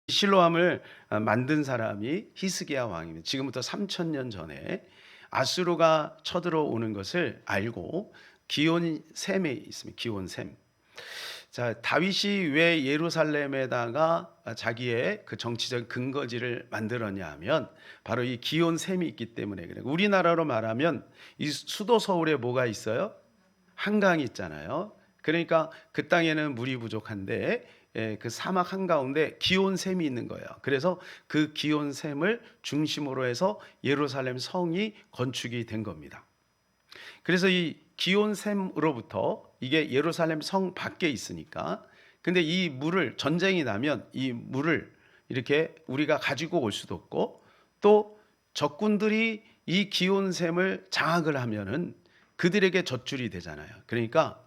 실로암을 만든 사람이 히스기야 왕입니다. 지금부터 3000년 전에 아수르가 쳐들어오는 것을 알고 기온샘에 있습니다. 기온샘. 자, 다윗이 왜 예루살렘에다가 자기의 그 정치적 근거지를 만들었냐 하면 바로 이 기온샘이 있기 때문에 그래요. 우리나라로 말하면 이 수도 서울에 뭐가 있어요? 한강이 있잖아요. 그러니까 그 땅에는 물이 부족한데 그 사막 한가운데 기온샘이 있는 거예요. 그래서 그 기온샘을 중심으로 해서 예루살렘 성이 건축이 된 겁니다. 그래서 이 기온샘으로부터 이게 예루살렘 성 밖에 있으니까, 근데 이 물을 전쟁이 나면 이 물을 이렇게 우리가 가지고 올 수도 없고, 또 적군들이 이 기온샘을 장악을 하면은 그들에게 젖줄이 되잖아요. 그러니까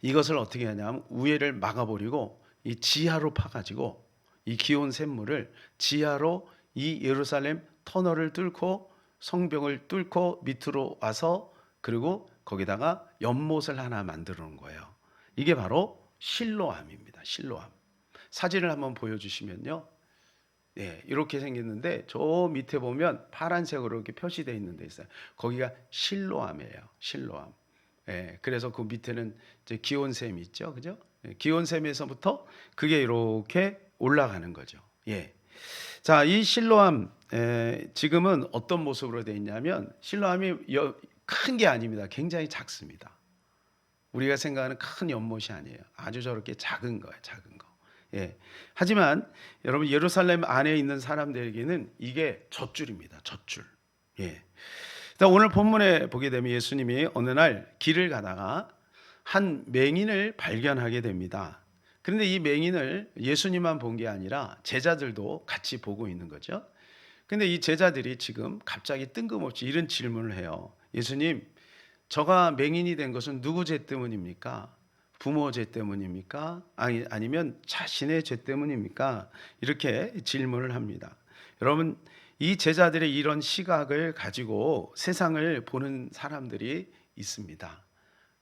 이것을 어떻게 하냐면 우회를 막아버리고 이 지하로 파가지고 이 기온 샘물을 지하로 이 예루살렘 터널을 뚫고 성벽을 뚫고 밑으로 와서 그리고 거기다가 연못을 하나 만들어 놓은 거예요. 이게 바로 실로암입니다. 실로암. 사진을 한번 보여주시면요. 네, 이렇게 생겼는데 저 밑에 보면 파란색으로 이렇게 표시되어 있는 데 있어요. 거기가 실로암이에요. 실로암. 예, 그래서 그 밑에는 이제 기온샘이 있죠, 그죠? 예, 기온샘에서부터 그게 이렇게 올라가는 거죠. 예. 자, 이 실로암 지금은 어떤 모습으로 되어 있냐면 실로암이 큰 게 아닙니다. 굉장히 작습니다. 우리가 생각하는 큰 연못이 아니에요. 아주 저렇게 작은 거예요, 작은 거. 예. 하지만 여러분 예루살렘 안에 있는 사람들에게는 이게 젖줄입니다. 젖줄. 예. 오늘 본문에 보게 되면 예수님이 어느 날 길을 가다가 한 맹인을 발견하게 됩니다. 그런데 이 맹인을 예수님만 본 게 아니라 제자들도 같이 보고 있는 거죠. 근데 이 제자들이 지금 갑자기 뜬금없이 이런 질문을 해요. 예수님, 저가 맹인이 된 것은 누구 죄 때문입니까? 부모 죄 때문입니까? 아니면 자신의 죄 때문입니까? 이렇게 질문을 합니다. 여러분, 이 제자들의 이런 시각을 가지고 세상을 보는 사람들이 있습니다.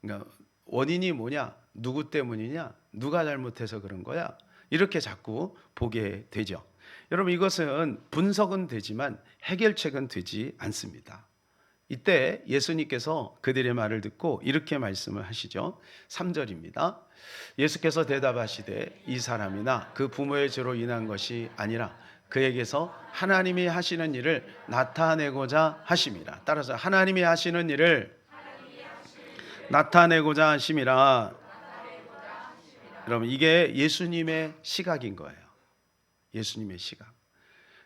그러니까 원인이 뭐냐? 누구 때문이냐? 누가 잘못해서 그런 거야? 이렇게 자꾸 보게 되죠. 여러분, 이것은 분석은 되지만 해결책은 되지 않습니다. 이때 예수님께서 그들의 말을 듣고 이렇게 말씀을 하시죠. 3절입니다. 예수께서 대답하시되 이 사람이나 그 부모의 죄로 인한 것이 아니라 그에게서 하나님이 하시는 일을 나타내고자 하심이라. 따라서 하나님이 하시는 일을 나타내고자 하심이라. 여러분, 이게 예수님의 시각인 거예요. 예수님의 시각.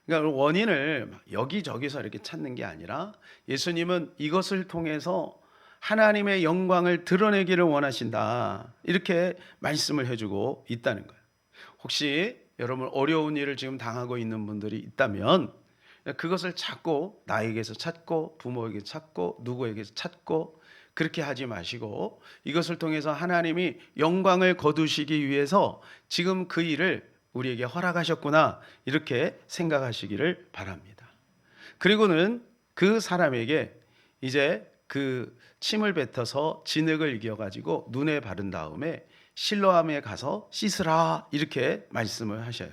그러니까 원인을 여기저기서 이렇게 찾는 게 아니라 예수님은 이것을 통해서 하나님의 영광을 드러내기를 원하신다. 이렇게 말씀을 해주고 있다는 거예요. 혹시 여러분 어려운 일을 지금 당하고 있는 분들이 있다면 그것을 찾고 나에게서 찾고 부모에게 찾고 누구에게서 찾고 그렇게 하지 마시고 이것을 통해서 하나님이 영광을 거두시기 위해서 지금 그 일을 우리에게 허락하셨구나 이렇게 생각하시기를 바랍니다. 그리고는 그 사람에게 이제 그 침을 뱉어서 진흙을 이겨가지고 눈에 바른 다음에 실로암에 가서 씻으라 이렇게 말씀을 하셔요.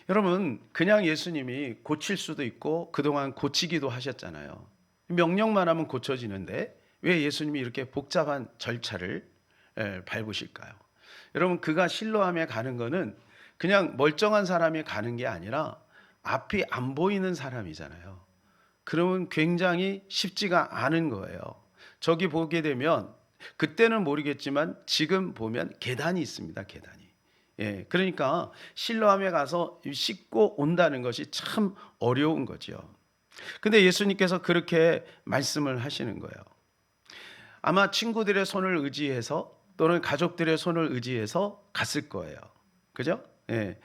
여러분, 그냥 예수님이 고칠 수도 있고 그동안 고치기도 하셨잖아요. 명령만 하면 고쳐지는데 왜 예수님이 이렇게 복잡한 절차를 밟으실까요? 여러분, 그가 실로암에 가는 거는 그냥 멀쩡한 사람이 가는 게 아니라 앞이 안 보이는 사람이잖아요. 그러면 굉장히 쉽지가 않은 거예요. 저기 보게 되면 그때는 모르겠지만 지금 보면 계단이 있습니다. 계단이. 예, 그러니까 실로암에 가서 씻고 온다는 것이 참 어려운 거죠. 근데 예수님께서 그렇게 말씀을 하시는 거예요. 아마 친구들의 손을 의지해서 또는 가족들의 손을 의지해서 갔을 거예요. 그죠? 예.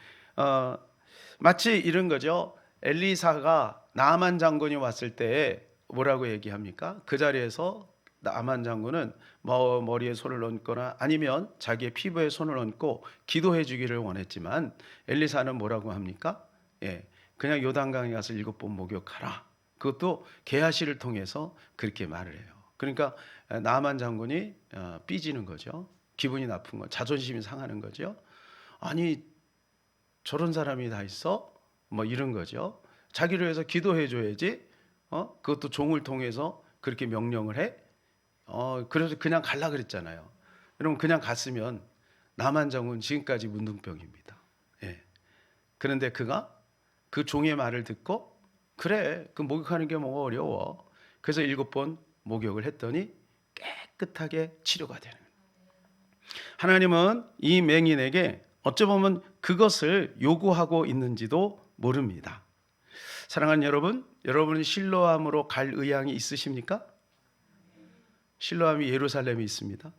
마치 이런 거죠. 엘리사가 나아만 장군이 왔을 때 뭐라고 얘기합니까? 그 자리에서 나아만 장군은 머리에 손을 얹거나 아니면 자기의 피부에 손을 얹고 기도해 주기를 원했지만 엘리사는 뭐라고 합니까? 예, 그냥 요단강에 가서 7번 목욕하라. 그것도 게하시를 통해서 그렇게 말을 해요. 그러니까 나아만 장군이 삐지는 거죠. 기분이 나쁜 거, 자존심이 상하는 거죠. 아니 저런 사람이 다 있어? 뭐 이런 거죠. 자기를 위해서 기도해 줘야지. 그것도 종을 통해서 그렇게 명령을 해? 그래서 그냥 갈라 그랬잖아요. 여러분 그냥 갔으면 남한정은 지금까지 문둥병입니다. 예. 그런데 그가 그 종의 말을 듣고 그래 그 목욕하는 게 뭐가 어려워. 그래서 7번 목욕을 했더니 깨끗하게 치료가 되는 거예요. 하나님은 이 맹인에게 어쩌면 그것을 요구하고 있는지도 모릅니다. 사랑하는 여러분, 여러분은 실로암으로 갈 의향이 있으십니까? 실로암이 예루살렘에 있습니다.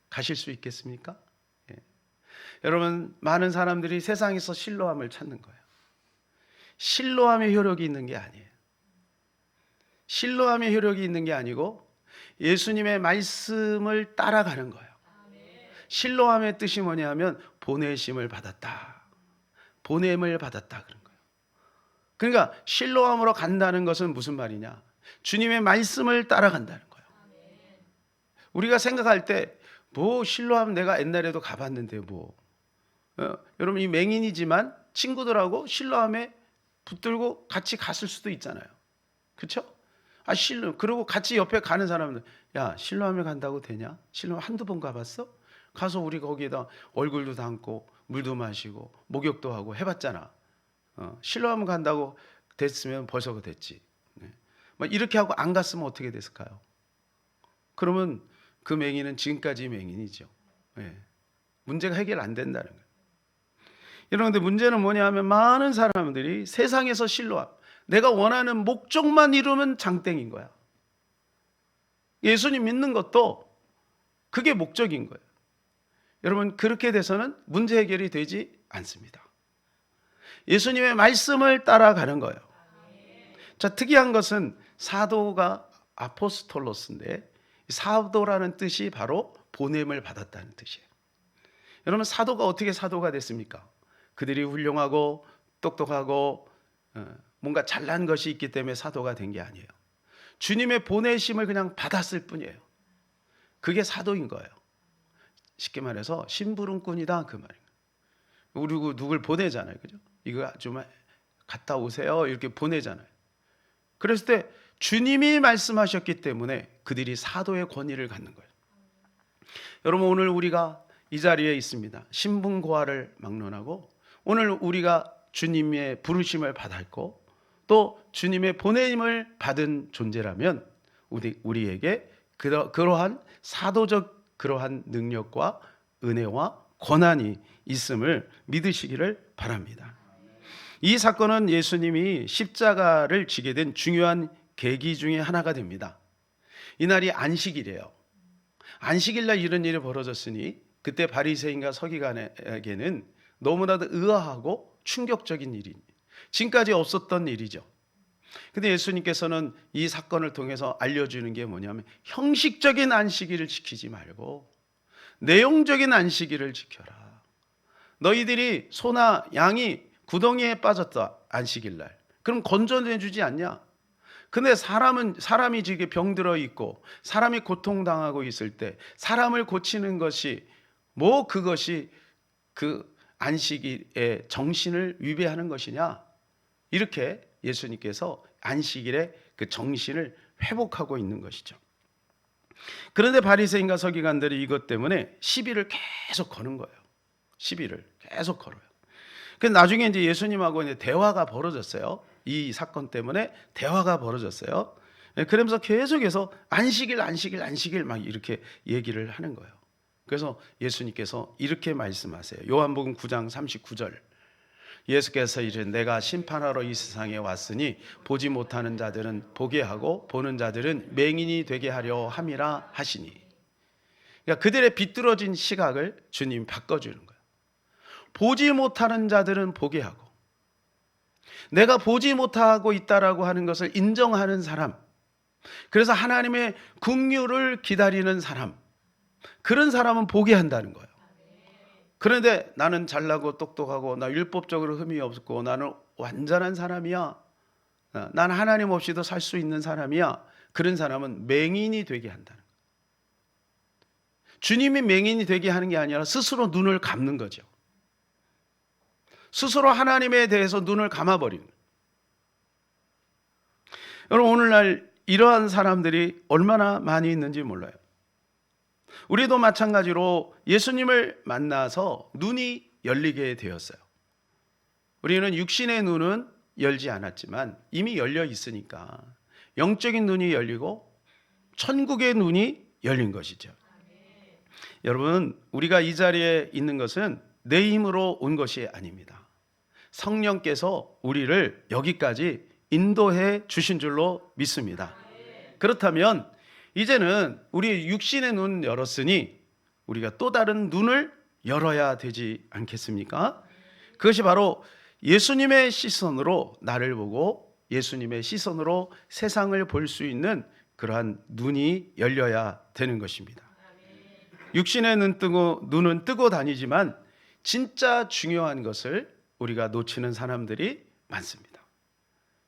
가실 수 있겠습니까? 예. 여러분, 많은 사람들이 세상에서 실로암을 찾는 거예요. 실로암의 효력이 있는 게 아니에요. 실로암의 효력이 있는 게 아니고 예수님의 말씀을 따라가는 거예요. 실로암의 뜻이 뭐냐면 보내심을 받았다. 보냄을 받았다 그런 거예요. 그러니까 실로암으로 간다는 것은 무슨 말이냐? 주님의 말씀을 따라간다는 거예요. 우리가 생각할 때 뭐 실로암 내가 옛날에도 가봤는데 뭐 여러분 이 맹인이지만 친구들하고 실로암에 붙들고 같이 갔을 수도 있잖아요. 그렇죠? 그리고 같이 옆에 가는 사람들 야 실로암에 간다고 되냐? 실로암 한두 번 가봤어? 가서 우리 거기에다 얼굴도 담고 물도 마시고 목욕도 하고 해봤잖아. 실로암 간다고 됐으면 벌써 됐지. 네. 이렇게 하고 안 갔으면 어떻게 됐을까요? 그러면 그 맹인은 지금까지 맹인이죠. 네. 문제가 해결 안 된다는 거예요. 그런데 문제는 뭐냐 하면 많은 사람들이 세상에서 실로암 내가 원하는 목적만 이루면 장땡인 거야. 예수님 믿는 것도 그게 목적인 거예요. 여러분 그렇게 돼서는 문제 해결이 되지 않습니다. 예수님의 말씀을 따라가는 거예요. 자, 특이한 것은 사도가 아포스톨로스인데 사도라는 뜻이 바로 보냄을 받았다는 뜻이에요. 여러분 사도가 어떻게 사도가 됐습니까? 그들이 훌륭하고 똑똑하고 뭔가 잘난 것이 있기 때문에 사도가 된 게 아니에요. 주님의 보내심을 그냥 받았을 뿐이에요. 그게 사도인 거예요. 쉽게 말해서 심부름꾼이다 그 말이에요. 우리 누굴 보내잖아요, 그죠? 이거 좀 갔다 오세요 이렇게 보내잖아요. 그랬을 때 주님이 말씀하셨기 때문에 그들이 사도의 권위를 갖는 거예요. 여러분 오늘 우리가 이 자리에 있습니다. 신분고하를 막론하고 오늘 우리가 주님의 부르심을 받았고 또 주님의 보냄을 받은 존재라면 우리에게 그러한 사도적 그러한 능력과 은혜와 권한이 있음을 믿으시기를 바랍니다. 이 사건은 예수님이 십자가를 지게 된 중요한 계기 중에 하나가 됩니다. 이날이 안식일이에요. 안식일날 이런 일이 벌어졌으니 그때 바리새인과 서기관에게는 너무나도 의아하고 충격적인 일이 지금까지 없었던 일이죠. 근데 예수님께서는 이 사건을 통해서 알려주는 게 뭐냐면 형식적인 안식일을 지키지 말고 내용적인 안식일을 지켜라. 너희들이 소나 양이 구덩이에 빠졌다 안식일날 그럼 건져내 주지 않냐? 근데 사람이 지금 병들어 있고 사람이 고통당하고 있을 때 사람을 고치는 것이 그것이 그 안식일의 정신을 위배하는 것이냐? 이렇게 예수님께서 안식일의 그 정신을 회복하고 있는 것이죠. 그런데 바리새인과 서기관들이 이것 때문에 시비를 계속 거는 거예요. 시비를 계속 걸어요. 그래서 나중에 이제 예수님하고 이제 대화가 벌어졌어요. 이 사건 때문에 대화가 벌어졌어요. 그러면서 계속해서 안식일 막 이렇게 얘기를 하는 거예요. 그래서 예수님께서 이렇게 말씀하세요. 요한복음 9장 39절. 예수께서 이르되 내가 심판하러 이 세상에 왔으니 보지 못하는 자들은 보게 하고 보는 자들은 맹인이 되게 하려 함이라 하시니. 그러니까 그들의 비뚤어진 시각을 주님이 바꿔주는 거예요. 보지 못하는 자들은 보게 하고 내가 보지 못하고 있다라고 하는 것을 인정하는 사람, 그래서 하나님의 긍휼을 기다리는 사람, 그런 사람은 보게 한다는 거예요. 그런데 나는 잘나고 똑똑하고 나 율법적으로 흠이 없고 나는 완전한 사람이야, 난 하나님 없이도 살 수 있는 사람이야, 그런 사람은 맹인이 되게 한다는 거예요. 주님이 맹인이 되게 하는 게 아니라 스스로 눈을 감는 거죠. 스스로 하나님에 대해서 눈을 감아버리는. 여러분, 오늘날 이러한 사람들이 얼마나 많이 있는지 몰라요. 우리도 마찬가지로 예수님을 만나서 눈이 열리게 되었어요. 우리는 육신의 눈은 열지 않았지만 이미 열려 있으니까 영적인 눈이 열리고 천국의 눈이 열린 것이죠. 여러분, 우리가 이 자리에 있는 것은 내 힘으로 온 것이 아닙니다. 성령께서 우리를 여기까지 인도해 주신 줄로 믿습니다. 그렇다면 이제는 우리 육신의 눈 열었으니 우리가 또 다른 눈을 열어야 되지 않겠습니까? 그것이 바로 예수님의 시선으로 나를 보고 예수님의 시선으로 세상을 볼 수 있는 그러한 눈이 열려야 되는 것입니다. 육신의 눈은 뜨고 다니지만 진짜 중요한 것을 우리가 놓치는 사람들이 많습니다.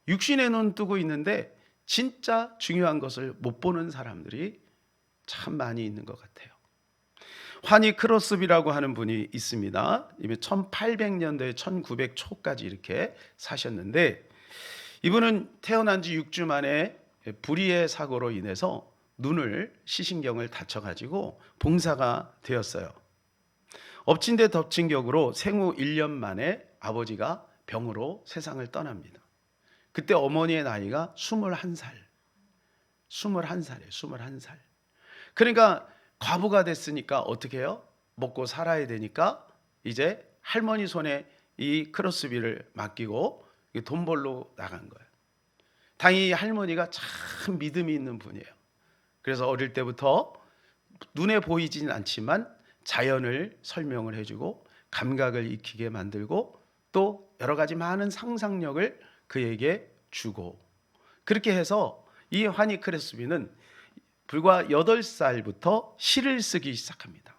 육신의 눈 뜨고 있는데 진짜 중요한 것을 못 보는 사람들이 참 많이 있는 것 같아요. 환희 크로스비라고 하는 분이 있습니다. 1800년대 1900초까지 이렇게 사셨는데, 이분은 태어난 지 6주 만에 불의의 사고로 인해서 눈을 시신경을 다쳐가지고 봉사가 되었어요. 엎친 데 덮친 격으로 생후 1년 만에 아버지가 병으로 세상을 떠납니다. 그때 어머니의 나이가 21살. 21살이에요. 21살. 그러니까 과부가 됐으니까 어떻게 해요? 먹고 살아야 되니까 이제 할머니 손에 이 크로스비를 맡기고 돈 벌러 나간 거예요. 당연히 할머니가 참 믿음이 있는 분이에요. 그래서 어릴 때부터 눈에 보이지는 않지만 자연을 설명을 해주고 감각을 익히게 만들고 또 여러 가지 많은 상상력을 그에게 주고, 그렇게 해서 이 환희 크로스비는 불과 8살부터 시를 쓰기 시작합니다.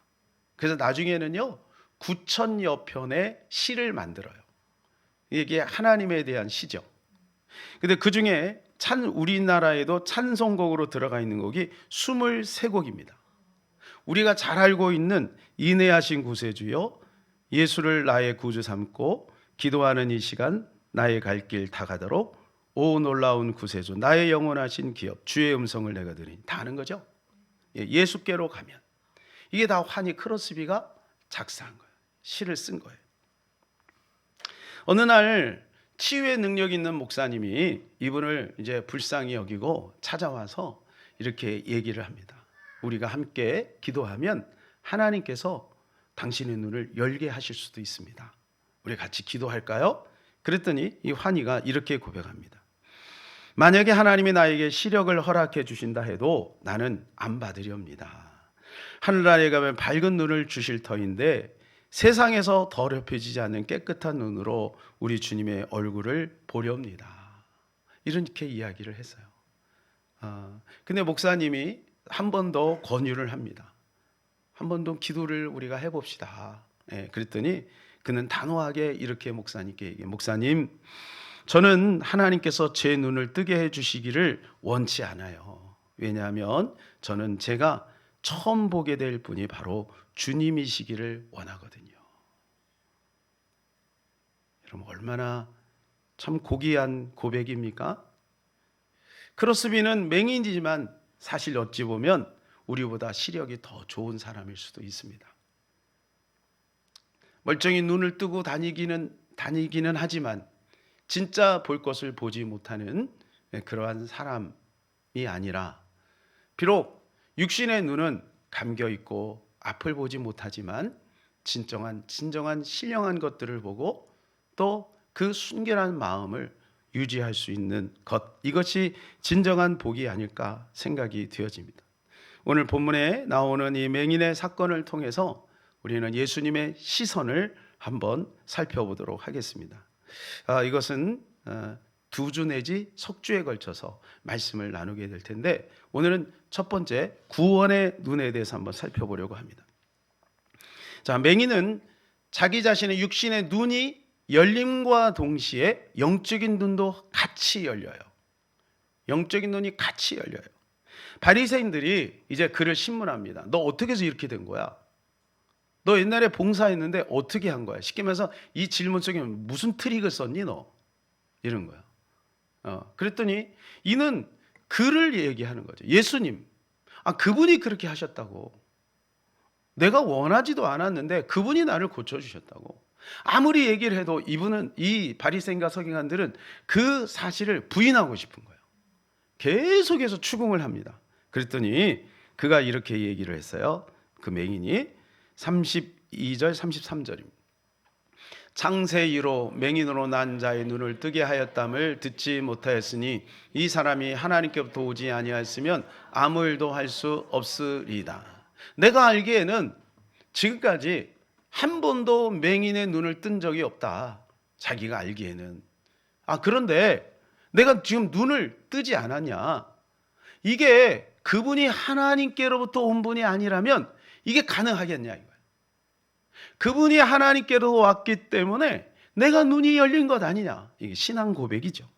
그래서 나중에는요 9,000여 편의 시를 만들어요. 이게 하나님에 대한 시죠. 근데 그 중에 우리나라에도 찬송곡으로 들어가 있는 곡이 23곡입니다. 우리가 잘 알고 있는 인내하신 구세주여, 예수를 나의 구주 삼고 기도하는 이 시간 나의 갈 길 다 가도록, 오 놀라운 구세주 나의 영원하신 기업 주의 음성을 내가 들으니, 다 아는 거죠. 예수께로 가면, 이게 다 환희 크로스비가 작사한 거예요. 시를 쓴 거예요. 어느 날 치유의 능력 있는 목사님이 이분을 이제 불쌍히 여기고 찾아와서 이렇게 얘기를 합니다. 우리가 함께 기도하면 하나님께서 당신의 눈을 열게 하실 수도 있습니다. 우리 같이 기도할까요? 그랬더니 이 환희가 이렇게 고백합니다. 만약에 하나님이 나에게 시력을 허락해 주신다 해도 나는 안 받으렵니다. 하늘나라에 가면 밝은 눈을 주실 터인데 세상에서 더럽혀지지 않는 깨끗한 눈으로 우리 주님의 얼굴을 보렵니다. 이렇게 이야기를 했어요. 근데 목사님이 한 번 더 권유를 합니다. 한 번 더 기도를 우리가 해봅시다. 그랬더니 그는 단호하게 이렇게 목사님께 얘기해요. 목사님, 저는 하나님께서 제 눈을 뜨게 해주시기를 원치 않아요. 왜냐하면 저는 제가 처음 보게 될 분이 바로 주님이시기를 원하거든요. 여러분, 얼마나 참 고귀한 고백입니까? 크로스비는 맹인이지만 사실 어찌 보면 우리보다 시력이 더 좋은 사람일 수도 있습니다. 멀쩡히 눈을 뜨고 다니기는 하지만 진짜 볼 것을 보지 못하는 그러한 사람이 아니라, 비록 육신의 눈은 감겨 있고 앞을 보지 못하지만 진정한 신령한 것들을 보고 또 그 순결한 마음을 유지할 수 있는 것, 이것이 진정한 복이 아닐까 생각이 되어집니다. 오늘 본문에 나오는 이 맹인의 사건을 통해서 우리는 예수님의 시선을 한번 살펴보도록 하겠습니다. 이것은 2주 내지 석주에 걸쳐서 말씀을 나누게 될 텐데, 오늘은 첫 번째 구원의 눈에 대해서 한번 살펴보려고 합니다. 자, 맹인은 자기 자신의 육신의 눈이 열림과 동시에 영적인 눈도 같이 열려요. 영적인 눈이 같이 열려요. 바리새인들이 이제 그를 신문합니다. 너 어떻게 해서 이렇게 된 거야? 너 옛날에 봉사했는데 어떻게 한 거야? 쉽게 말해서 이 질문 속에 무슨 트릭을 썼니 너? 이런 거야. 그랬더니 이는 그를 얘기하는 거죠. 예수님, 그분이 그렇게 하셨다고. 내가 원하지도 않았는데 그분이 나를 고쳐주셨다고. 아무리 얘기를 해도 이분은, 이 바리새인과 서기관들은 그 사실을 부인하고 싶은 거예요. 계속해서 추궁을 합니다. 그랬더니 그가 이렇게 얘기를 했어요. 그 맹인이 32절 33절입니다. 창세 이로 맹인으로 난 자의 눈을 뜨게 하였담을 듣지 못하였으니 이 사람이 하나님께로부터 오지 아니하였으면 아무 일도 할 수 없으리이다. 내가 알기에는 지금까지 한 번도 맹인의 눈을 뜬 적이 없다. 자기가 알기에는. 그런데 내가 지금 눈을 뜨지 않았냐? 이게 그분이 하나님께로부터 온 분이 아니라면 이게 가능하겠냐 이거예요. 그분이 하나님께로 왔기 때문에 내가 눈이 열린 것 아니냐. 이게 신앙 고백이죠.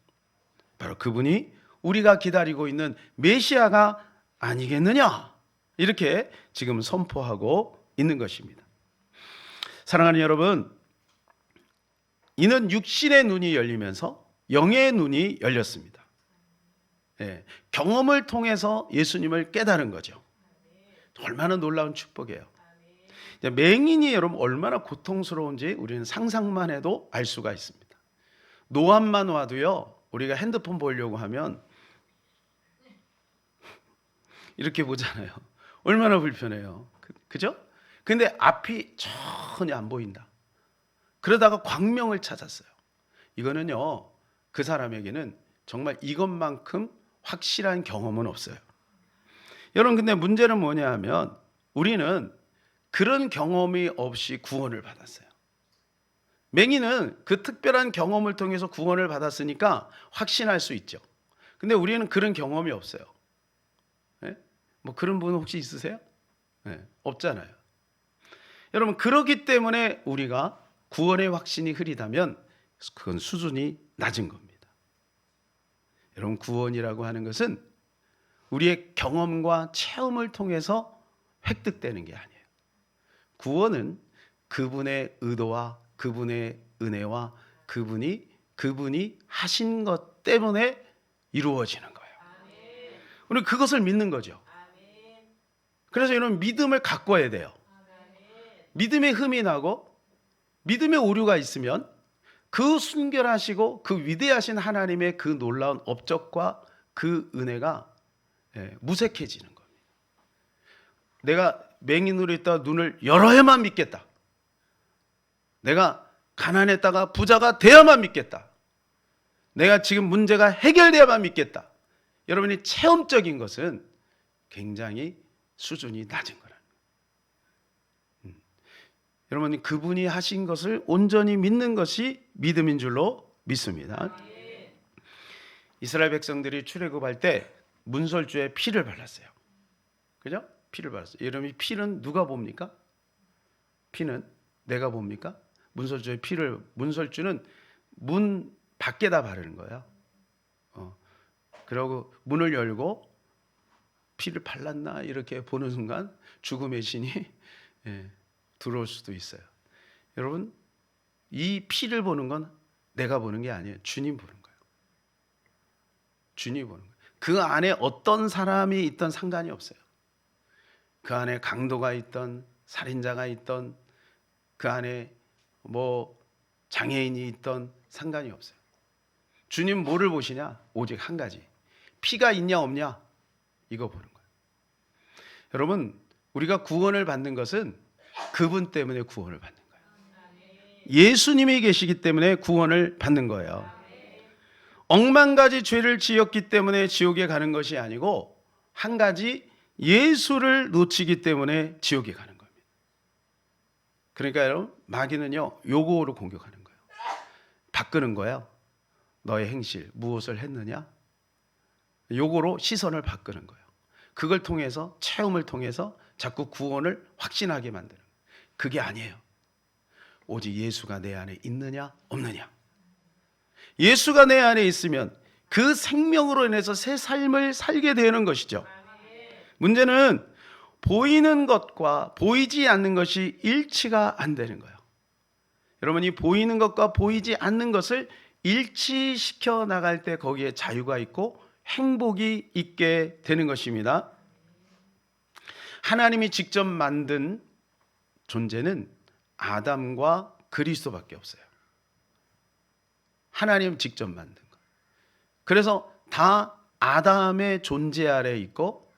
바로 그분이 우리가 기다리고 있는 메시아가 아니겠느냐. 이렇게 지금 선포하고 있는 것입니다. 사랑하는 여러분, 이는 육신의 눈이 열리면서 영의 눈이 열렸습니다. 경험을 통해서 예수님을 깨달은 거죠. 얼마나 놀라운 축복이에요. 맹인이 여러분 얼마나 고통스러운지 우리는 상상만 해도 알 수가 있습니다. 노안만 와도요, 우리가 핸드폰 보려고 하면 이렇게 보잖아요. 얼마나 불편해요. 그죠? 근데 앞이 전혀 안 보인다. 그러다가 광명을 찾았어요. 이거는요, 그 사람에게는 정말 이것만큼 확실한 경험은 없어요. 여러분, 근데 문제는 뭐냐 하면 우리는 그런 경험이 없이 구원을 받았어요. 맹인은 그 특별한 경험을 통해서 구원을 받았으니까 확신할 수 있죠. 근데 우리는 그런 경험이 없어요. 뭐 그런 분 혹시 있으세요? 없잖아요. 여러분, 그렇기 때문에 우리가 구원의 확신이 흐리다면 그건 수준이 낮은 겁니다. 여러분, 구원이라고 하는 것은 우리의 경험과 체험을 통해서 획득되는 게 아니에요. 구원은 그분의 의도와 그분의 은혜와 그분이 하신 것 때문에 이루어지는 거예요. 우리는 그것을 믿는 거죠. 그래서 이런 믿음을 가꿔야 돼요. 믿음의 흠이 나고 믿음의 오류가 있으면 그 순결하시고 그 위대하신 하나님의 그 놀라운 업적과 그 은혜가 무색해지는 겁니다. 내가 맹인으로 있다가 눈을 열어야만 믿겠다. 내가 가난했다가 부자가 돼야만 믿겠다. 내가 지금 문제가 해결돼야만 믿겠다. 여러분이 체험적인 것은 굉장히 수준이 낮은 거라는 거예요. 여러분이 그분이 하신 것을 온전히 믿는 것이 믿음인 줄로 믿습니다. 이스라엘 백성들이 출애굽할 때 문설주에 피를 발랐어요. 그죠? 피를 발랐어요. 여러분, 피는 누가 봅니까? 피는 내가 봅니까? 문설주의 피를, 문설주는 문 밖에다 바르는 거예요. 그리고 문을 열고 피를 발랐나 이렇게 보는 순간 죽음의 신이 들어올 수도 있어요. 여러분, 이 피를 보는 건 내가 보는 게 아니에요. 주님 보는 거예요. 주님 보는 거예요. 그 안에 어떤 사람이 있던 상관이 없어요. 그 안에 강도가 있던, 살인자가 있던, 그 안에 뭐 장애인이 있던 상관이 없어요. 주님 뭐를 보시냐? 오직 한 가지. 피가 있냐 없냐? 이거 보는 거예요. 여러분, 우리가 구원을 받는 것은 그분 때문에 구원을 받는 거예요. 예수님이 계시기 때문에 구원을 받는 거예요. 억만 가지 죄를 지었기 때문에 지옥에 가는 것이 아니고 한 가지, 예수를 놓치기 때문에 지옥에 가는 겁니다. 그러니까 여러분, 마귀는요, 요거로 공격하는 거예요. 바꾸는 거예요. 너의 행실, 무엇을 했느냐? 요거로 시선을 바꾸는 거예요. 그걸 통해서, 체험을 통해서 자꾸 구원을 확신하게 만드는 거예요. 그게 아니에요. 오직 예수가 내 안에 있느냐 없느냐. 예수가 내 안에 있으면 그 생명으로 인해서 새 삶을 살게 되는 것이죠. 문제는 보이는 것과 보이지 않는 것이 일치가 안 되는 거예요. 여러분이 보이는 것과 보이지 않는 것을 일치시켜 나갈 때 거기에 자유가 있고 행복이 있게 되는 것입니다. 하나님이 직접 만든 존재는 아담과 그리스도밖에 없어요. 하나님 직접 만든 것. 그래서 다 아담의 존재 아래에 있고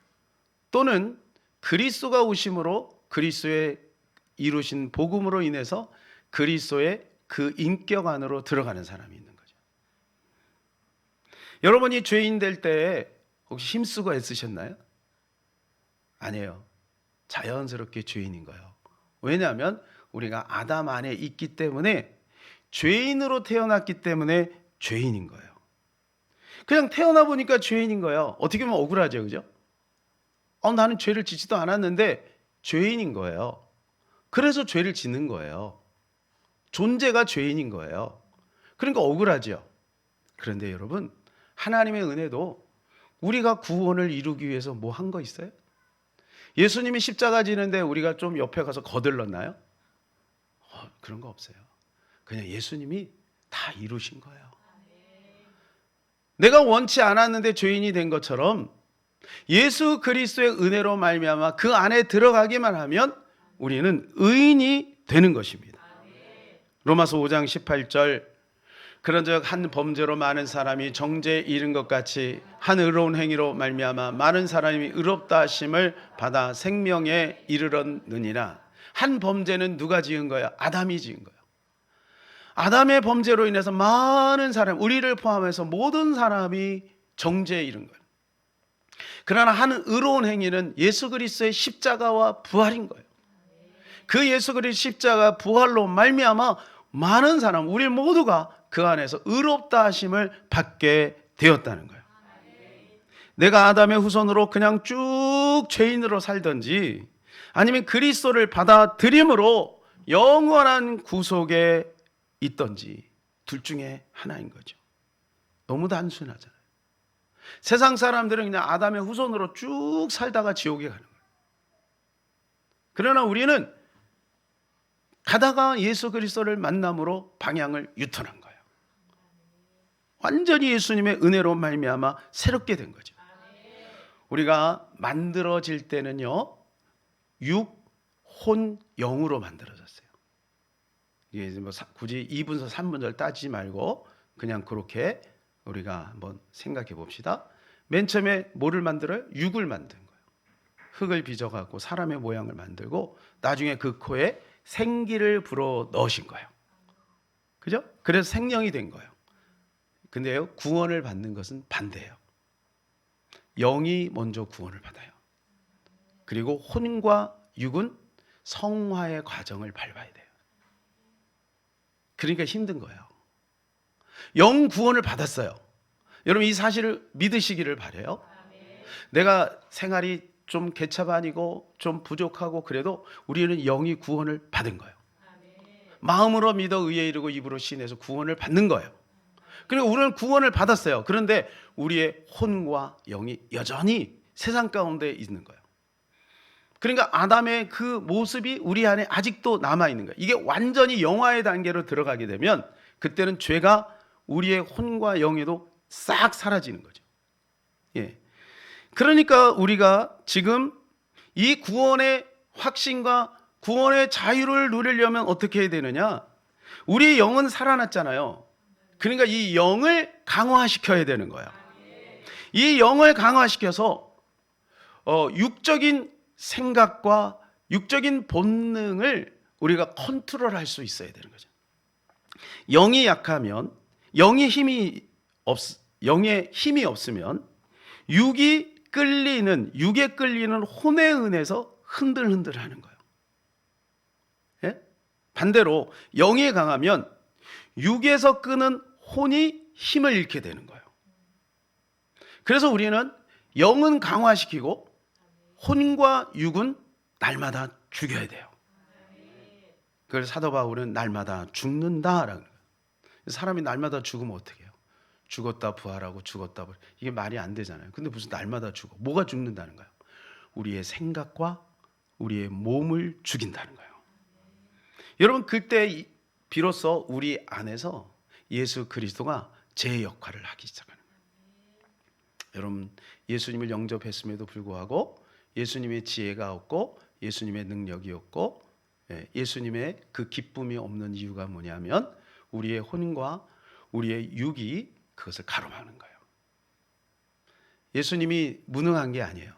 또는 그리스도가 오심으로 그리스도의 이루신 복음으로 인해서 그리스도의 그 인격 안으로 들어가는 사람이 있는 거죠. 여러분이 죄인 될 때 혹시 힘쓰고 애쓰셨나요? 아니에요. 자연스럽게 죄인인 거예요. 왜냐하면 우리가 아담 안에 있기 때문에 죄인으로 태어났기 때문에 죄인인 거예요. 그냥 태어나 보니까 죄인인 거예요. 어떻게 보면 억울하죠, 그죠? 나는 죄를 짓지도 않았는데 죄인인 거예요. 그래서 죄를 짓는 거예요. 존재가 죄인인 거예요. 그러니까 억울하죠. 그런데 여러분, 하나님의 은혜도 우리가 구원을 이루기 위해서 뭐 한 거 있어요? 예수님이 십자가 지는데 우리가 좀 옆에 가서 거들렀나요? 그런 거 없어요. 그냥 예수님이 다 이루신 거예요. 내가 원치 않았는데 죄인이 된 것처럼 예수 그리스도의 은혜로 말미암아 그 안에 들어가기만 하면 우리는 의인이 되는 것입니다. 로마서 5장 18절 그런즉 한 범죄로 많은 사람이 정죄에 이른 것 같이 한 의로운 행위로 말미암아 많은 사람이 의롭다 하심을 받아 생명에 이르렀느니라. 한 범죄는 누가 지은 거야? 아담이 지은 거야. 아담의 범죄로 인해서 많은 사람, 우리를 포함해서 모든 사람이 정죄에 이른 거예요. 그러나 한 의로운 행위는 예수 그리스도의 십자가와 부활인 거예요. 그 예수 그리스도의 십자가 부활로 말미암아 많은 사람, 우리 모두가 그 안에서 의롭다 하심을 받게 되었다는 거예요. 내가 아담의 후손으로 그냥 쭉 죄인으로 살든지 아니면 그리스도를 받아들임으로 영원한 구속에 있든지 둘 중에 하나인 거죠. 너무 단순하잖아요. 세상 사람들은 그냥 아담의 후손으로 쭉 살다가 지옥에 가는 거예요. 그러나 우리는 가다가 예수 그리스도를 만남으로 방향을 유턴한 거예요. 완전히 예수님의 은혜로 말미암아 새롭게 된 거죠. 우리가 만들어질 때는요, 육, 혼, 영으로 만들어졌어요. 이게 뭐 굳이 2분서 3분절 따지지 말고 그냥 그렇게 우리가 한번 생각해 봅시다. 맨 처음에 뭐를 만들어요? 육을 만든 거예요. 흙을 빚어갖고 사람의 모양을 만들고 나중에 그 코에 생기를 불어 넣으신 거예요. 그죠? 그래서 생명이 된 거예요. 근데요, 구원을 받는 것은 반대예요. 영이 먼저 구원을 받아요. 그리고 혼과 육은 성화의 과정을 밟아야 돼요. 그러니까 힘든 거예요. 영 구원을 받았어요. 여러분 이 사실을 믿으시기를 바라요. 내가 생활이 좀 개차반이고 좀 부족하고 그래도 우리는 영이 구원을 받은 거예요. 마음으로 믿어 의에 이르고 입으로 신해서 구원을 받는 거예요. 그리고 우리는 구원을 받았어요. 그런데 우리의 혼과 영이 여전히 세상 가운데 있는 거예요. 그러니까 아담의 그 모습이 우리 안에 아직도 남아있는 거예요. 이게 완전히 영화의 단계로 들어가게 되면 그때는 죄가 우리의 혼과 영에도 싹 사라지는 거죠. 예. 그러니까 우리가 지금 이 구원의 확신과 구원의 자유를 누리려면 어떻게 해야 되느냐? 우리의 영은 살아났잖아요. 그러니까 이 영을 강화시켜야 되는 거예요. 이 영을 강화시켜서 육적인 생각과 육적인 본능을 우리가 컨트롤할 수 있어야 되는 거죠. 영이 약하면 영의 힘이 없으면 육에 끌리는 혼에 은해서 흔들흔들하는 거예요. 예? 반대로 영이 강하면 육에서 끄는 혼이 힘을 잃게 되는 거예요. 그래서 우리는 영은 강화시키고 혼과 육은 날마다 죽여야 돼요. 그래서 사도 바울은 날마다 죽는다라는 거예요. 사람이 날마다 죽으면 어떻게 해요? 죽었다 부활하고 죽었다 부활. 이게 말이 안 되잖아요. 근데 무슨 날마다 죽어. 뭐가 죽는다는 거예요? 우리의 생각과 우리의 몸을 죽인다는 거예요. 여러분, 그때 비로소 우리 안에서 예수 그리스도가 제 역할을 하기 시작하는 거예요. 여러분, 예수님을 영접했음에도 불구하고 예수님의 지혜가 없고 예수님의 능력이 없고 예수님의 그 기쁨이 없는 이유가 뭐냐면 우리의 혼과 우리의 육이 그것을 가로막는 거예요. 예수님이 무능한 게 아니에요.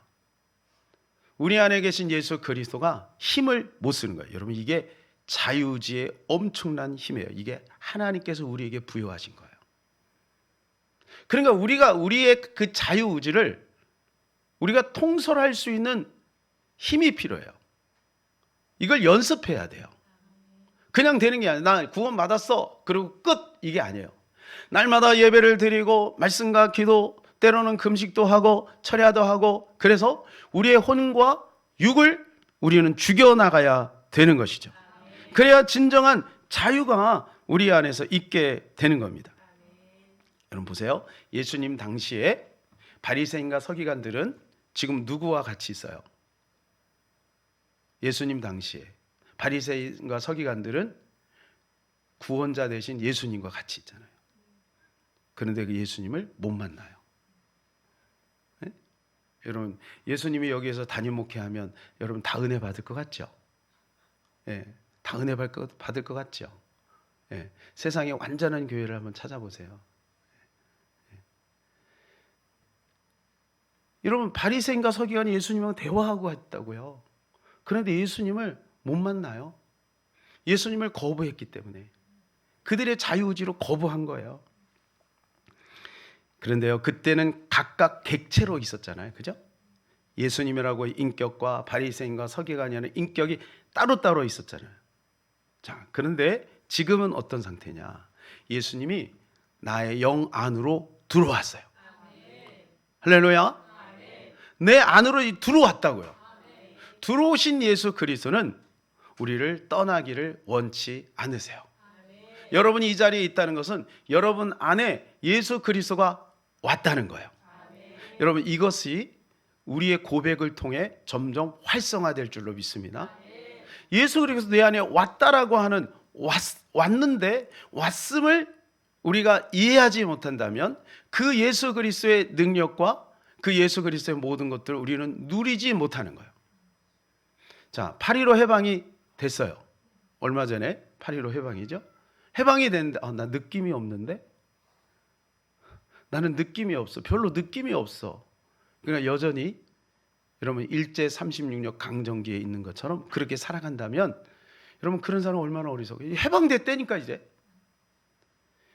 우리 안에 계신 예수 그리스도가 힘을 못 쓰는 거예요. 여러분, 이게 자유의지의 엄청난 힘이에요. 이게 하나님께서 우리에게 부여하신 거예요. 그러니까 우리의 그 자유의지를 우리가 통솔할 수 있는 힘이 필요해요. 이걸 연습해야 돼요. 그냥 되는 게 아니에요. 나 구원 받았어, 그리고 끝, 이게 아니에요. 날마다 예배를 드리고 말씀과 기도, 때로는 금식도 하고 철야도 하고, 그래서 우리의 혼과 육을 우리는 죽여나가야 되는 것이죠. 그래야 진정한 자유가 우리 안에서 있게 되는 겁니다. 여러분 보세요. 예수님 당시에 바리새인과 서기관들은 지금 누구와 같이 있어요? 예수님 당시에 바리새인과 서기관들은 구원자 대신 예수님과 같이 있잖아요. 그런데 그 예수님을 못 만나요. 네? 여러분, 예수님이 여기에서 담임 목회하면 여러분 다 은혜 받을 것 같죠? 네, 다 은혜 받을 것 같죠? 네, 세상에 완전한 교회를 한번 찾아보세요. 여러분, 바리새인과 서기관이 예수님하고 대화하고 했다고요. 그런데 예수님을 못 만나요. 예수님을 거부했기 때문에 그들의 자유의지로 거부한 거예요. 그런데요, 그때는 각각 객체로 있었잖아요. 그죠? 예수님이라고 인격과 바리새인과 서기관이라는 인격이 따로따로 있었잖아요. 자, 그런데 지금은 어떤 상태냐? 예수님이 나의 영 안으로 들어왔어요. 할렐루야. 내 안으로 들어왔다고요. 들어오신 예수 그리스도는 우리를 떠나기를 원치 않으세요. 여러분이 이 자리에 있다는 것은 여러분 안에 예수 그리스도가 왔다는 거예요. 여러분, 이것이 우리의 고백을 통해 점점 활성화될 줄로 믿습니다. 예수 그리스도 내 안에 왔다라고 하는 왔는데 왔음을 우리가 이해하지 못한다면 그 예수 그리스도의 능력과 그 예수 그리스도의 모든 것들을 우리는 누리지 못하는 거예요. 자, 8.15 해방이 됐어요. 얼마 전에 8.15 해방이죠. 해방이 됐는데 나 느낌이 없는데? 나는 느낌이 없어. 별로 느낌이 없어. 그러니까 여전히 여러분 일제 36년 강점기에 있는 것처럼 그렇게 살아간다면 여러분, 그런 사람 얼마나 어리석어요. 해방됐다니까 이제.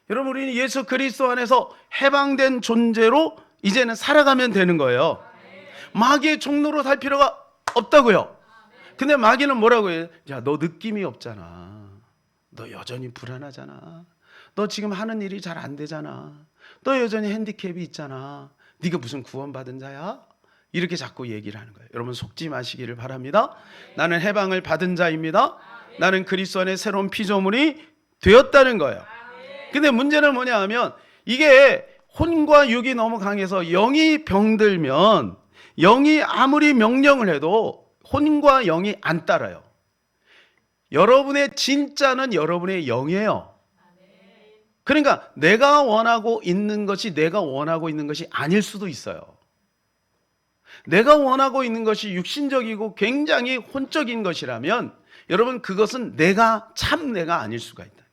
여러분, 우리는 예수 그리스도 안에서 해방된 존재로 이제는 살아가면 되는 거예요. 마귀의 종로로 살 필요가 없다고요. 근데 마귀는 뭐라고 해요? 야, 너 느낌이 없잖아. 너 여전히 불안하잖아. 너 지금 하는 일이 잘 안 되잖아. 너 여전히 핸디캡이 있잖아. 네가 무슨 구원받은 자야? 이렇게 자꾸 얘기를 하는 거예요. 여러분, 속지 마시기를 바랍니다. 나는 해방을 받은 자입니다. 나는 그리스도 안에 새로운 피조물이 되었다는 거예요. 근데 문제는 뭐냐 하면 이게 혼과 육이 너무 강해서 영이 병들면 영이 아무리 명령을 해도 혼과 영이 안 따라요. 여러분의 진짜는 여러분의 영이에요. 그러니까 내가 원하고 있는 것이 내가 원하고 있는 것이 아닐 수도 있어요. 내가 원하고 있는 것이 육신적이고 굉장히 혼적인 것이라면 여러분, 그것은 참 내가 아닐 수가 있다.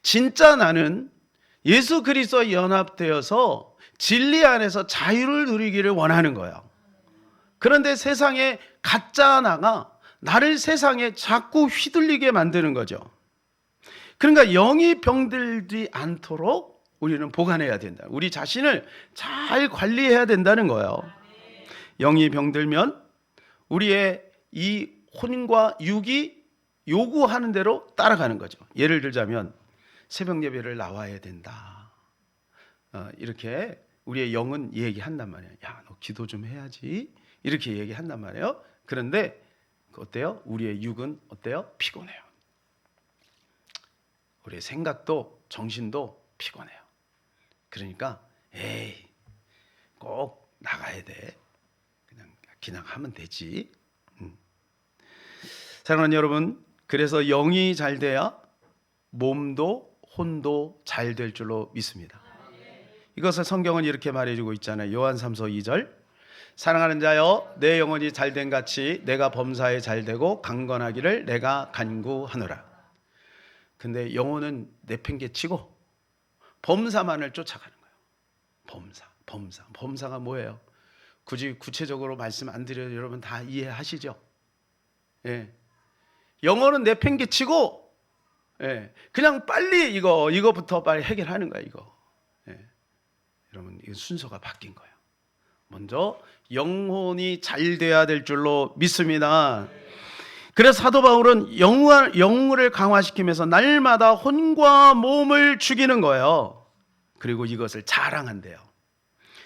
진짜 나는 예수 그리스도와 연합되어서 진리 안에서 자유를 누리기를 원하는 거예요. 그런데 세상에 가짜 나가 나를 세상에 자꾸 휘둘리게 만드는 거죠. 그러니까 영이 병들지 않도록 우리는 보관해야 된다. 우리 자신을 잘 관리해야 된다는 거예요. 영이 병들면 우리의 이 혼과 육이 요구하는 대로 따라가는 거죠. 예를 들자면 새벽 예배를 나와야 된다. 이렇게 우리의 영은 얘기한단 말이에요. 야, 너 기도 좀 해야지. 이렇게 얘기한단 말이에요. 그런데 어때요? 우리의 육은 어때요? 피곤해요. 우리의 생각도 정신도 피곤해요. 그러니까 에이, 꼭 나가야 돼. 그냥 하면 되지. 사랑하는 여러분, 그래서 영이 잘 돼야 몸도 혼도 잘 될 줄로 믿습니다. 이것을 성경은 이렇게 말해주고 있잖아요. 요한 3서 2절, 사랑하는 자여 내 영혼이 잘된 같이 내가 범사에 잘되고 강건하기를 내가 간구하노라. 근데 영혼은 내팽개치고 범사만을 쫓아가는 거예요. 범사가 뭐예요? 굳이 구체적으로 말씀 안 드려도 여러분 다 이해하시죠? 예. 영혼은 내팽개치고, 예. 그냥 빨리 이거부터 빨리 해결하는 거야, 이거. 예. 여러분, 이 순서가 바뀐 거예요. 먼저 영혼이 잘 돼야 될 줄로 믿습니다. 그래서 사도 바울은 영혼을 강화시키면서 날마다 혼과 몸을 죽이는 거예요. 그리고 이것을 자랑한대요.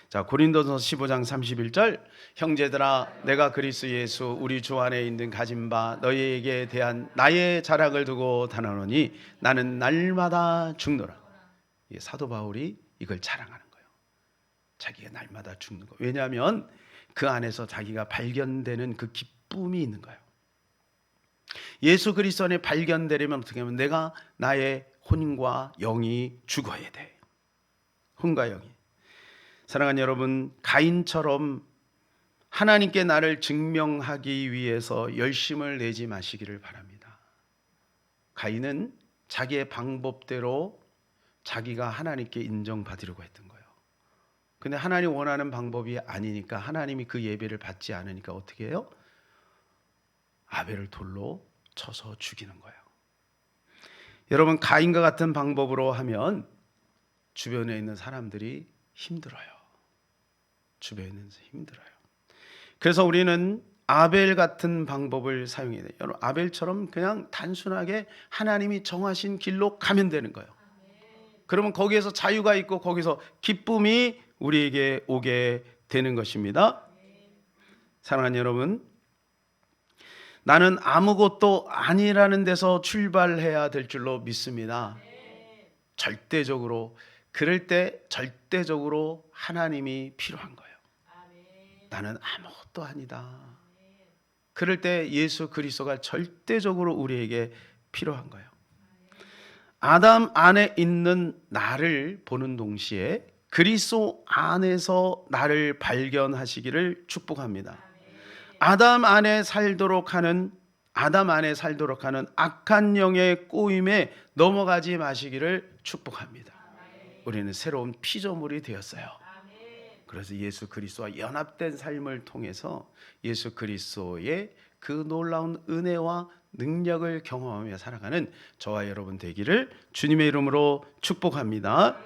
자, 고린도전서 15장 31절, 형제들아 내가 그리스도 예수 우리 주 안에 있는 가진 바 너희에게 대한 나의 자랑을 두고 단언하노니 나는 날마다 죽노라. 사도 바울이 이걸 자랑하는 거예요. 자기가 날마다 죽는 거. 왜냐하면 그 안에서 자기가 발견되는 그 기쁨이 있는 거예요. 예수 그리스도 안에 발견되려면 어떻게 하면 내가 나의 혼과 영이 죽어야 돼. 혼과 영이. 사랑하는 여러분, 가인처럼 하나님께 나를 증명하기 위해서 열심을 내지 마시기를 바랍니다. 가인은 자기의 방법대로 자기가 하나님께 인정받으려고 했던 거예요. 근데 하나님 원하는 방법이 아니니까, 하나님이 그 예배를 받지 않으니까 어떻게 해요? 아벨을 돌로 쳐서 죽이는 거예요. 여러분, 가인과 같은 방법으로 하면 주변에 있는 사람들이 힘들어요. 주변에 있는 사람들이 힘들어요. 그래서 우리는 아벨 같은 방법을 사용해야 돼요. 여러분, 아벨처럼 그냥 단순하게 하나님이 정하신 길로 가면 되는 거예요. 그러면 거기에서 자유가 있고 거기서 기쁨이 우리에게 오게 되는 것입니다. 사랑하는 여러분, 나는 아무것도 아니라는 데서 출발해야 될 줄로 믿습니다. 절대적으로, 그럴 때 절대적으로 하나님이 필요한 거예요. 나는 아무것도 아니다. 그럴 때 예수 그리스도가 절대적으로 우리에게 필요한 거예요. 아담 안에 있는 나를 보는 동시에 그리스도 안에서 나를 발견하시기를 축복합니다. 아담 안에 살도록 하는 악한 영의 꼬임에 넘어가지 마시기를 축복합니다. 우리는 새로운 피조물이 되었어요. 그래서 예수 그리스도와 연합된 삶을 통해서 예수 그리스도의 그 놀라운 은혜와 능력을 경험하며 살아가는 저와 여러분 되기를 주님의 이름으로 축복합니다.